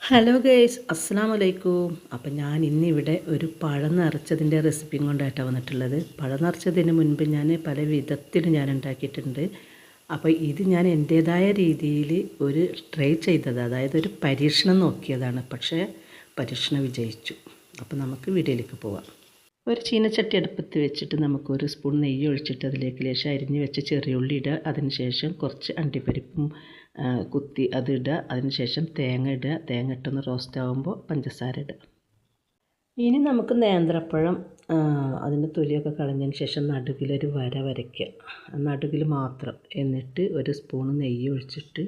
Hello guys, അസ്സലാമു അലൈക്കും. അപ്പം ഞാൻ ഇന്നിവിടെ ഒരു പഴം നിറച്ചതിൻ്റെ റെസിപ്പിയും കൊണ്ടായിട്ടാണ് വന്നിട്ടുള്ളത്. പഴം നിറച്ചതിന് മുൻപ് ഞാൻ പല വിധത്തിൽ ഞാൻ ഉണ്ടാക്കിയിട്ടുണ്ട്. അപ്പോൾ ഇത് ഞാൻ എൻ്റേതായ രീതിയിൽ ഒരു ട്രൈ ചെയ്തത്, അതായത് ഒരു പരീക്ഷണം നോക്കിയതാണ്. പക്ഷേ പരീക്ഷണം വിജയിച്ചു. അപ്പോൾ നമുക്ക് വീഡിയോയിലേക്ക് പോവാം. ഒരു ചീനച്ചട്ടി അടുപ്പത്ത് വെച്ചിട്ട് നമുക്ക് ഒരു സ്പൂൺ നെയ്യ് ഒഴിച്ചിട്ട് അതിലേക്ക് ലേശം അരിഞ്ഞ് വെച്ച് ചെറിയ ഉള്ളി ഇടുക. അതിന് ശേഷം കുറച്ച് അണ്ടിപ്പരിപ്പും കുത്തി അതിടുക. അതിന് ശേഷം തേങ്ങ ഇടുക. തേങ്ങ ഇട്ടൊന്ന് റോസ്റ്റ് ആകുമ്പോൾ പഞ്ചസാര ഇടുക. ഇനി നമുക്ക് നേന്ത്രപ്പഴം അതിൻ്റെ തൊലിയൊക്കെ കളഞ്ഞതിന് ശേഷം നടുകിലൊരു വര വരയ്ക്കുക, നടുകിൽ മാത്രം. എന്നിട്ട് ഒരു സ്പൂൺ നെയ്യ് ഒഴിച്ചിട്ട്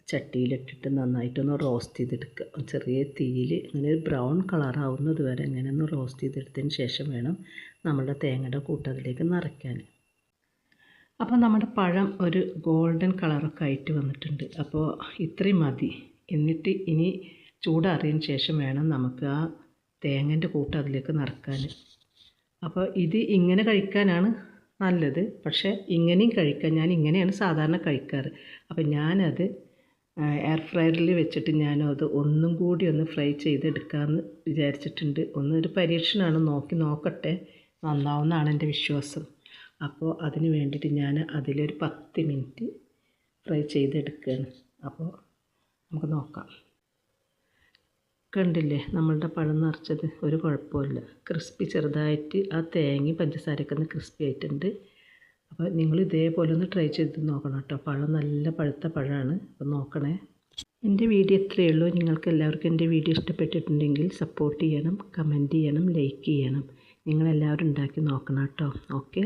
ചട്ടിയിലിട്ടിട്ട് നന്നായിട്ടൊന്ന് റോസ്റ്റ് ചെയ്തെടുക്കുക. ചെറിയ തീയിൽ ഇങ്ങനെ ഒരു ബ്രൗൺ കളറാവുന്നത് വരെ ഇങ്ങനെ ഒന്ന് റോസ്റ്റ് ചെയ്തെടുത്തതിന് ശേഷം വേണം നമ്മുടെ തേങ്ങയുടെ കൂട്ടത്തിലേക്ക് നിറയ്ക്കാൻ. അപ്പോൾ നമ്മുടെ പഴം ഒരു ഗോൾഡൻ കളറൊക്കെ ആയിട്ട് വന്നിട്ടുണ്ട്. അപ്പോൾ ഇത്രയും മതി. എന്നിട്ട് ഇനി ചൂടാറിയതിന് ശേഷം വേണം നമുക്ക് ആ തേങ്ങൻ്റെ കൂട്ട് അതിലേക്ക് നിറക്കാൻ. അപ്പോൾ ഇത് ഇങ്ങനെ കഴിക്കാനാണ് നല്ലത്, പക്ഷേ ഇങ്ങനെയും കഴിക്കാൻ, ഞാൻ ഇങ്ങനെയാണ് സാധാരണ കഴിക്കാറ്. അപ്പോൾ ഞാനത് എയർ ഫ്രയറിൽ വെച്ചിട്ട് ഞാനത് ഒന്നും കൂടി ഒന്ന് ഫ്രൈ ചെയ്തെടുക്കാമെന്ന് വിചാരിച്ചിട്ടുണ്ട്. ഒന്നൊരു പരീക്ഷണമാണ്, നോക്കട്ടെ, നന്നാവുമെന്നാണ് എൻ്റെ വിശ്വാസം. അപ്പോൾ അതിന് വേണ്ടിയിട്ട് ഞാൻ അതിലൊരു 10 മിനിറ്റ് ഫ്രൈ ചെയ്തെടുക്കുകയാണ്. അപ്പോൾ നമുക്ക് നോക്കാം. കണ്ടില്ലേ, നമ്മളുടെ പഴം നിറച്ചത് ഒരു കുഴപ്പമില്ല, ക്രിസ്പി, ചെറുതായിട്ട് ആ തേങ്ങയും പഞ്ചസാരയൊക്കെ ഒന്ന് ക്രിസ്പി ആയിട്ടുണ്ട്. അപ്പോൾ നിങ്ങൾ ഇതേപോലെ ഒന്ന് ട്രൈ ചെയ്ത് നോക്കണം കേട്ടോ. പഴം നല്ല പഴുത്ത പഴമാണ്. അപ്പോൾ നോക്കണേ. എൻ്റെ വീഡിയോ ഇത്രയേ ഉള്ളൂ. നിങ്ങൾക്ക് എല്ലാവർക്കും എൻ്റെ വീഡിയോ ഇഷ്ടപ്പെട്ടിട്ടുണ്ടെങ്കിൽ സപ്പോർട്ട് ചെയ്യണം, കമൻറ്റ് ചെയ്യണം, ലൈക്ക് ചെയ്യണം. നിങ്ങളെല്ലാവരും ഉണ്ടാക്കി നോക്കണം കേട്ടോ. ഓക്കെ.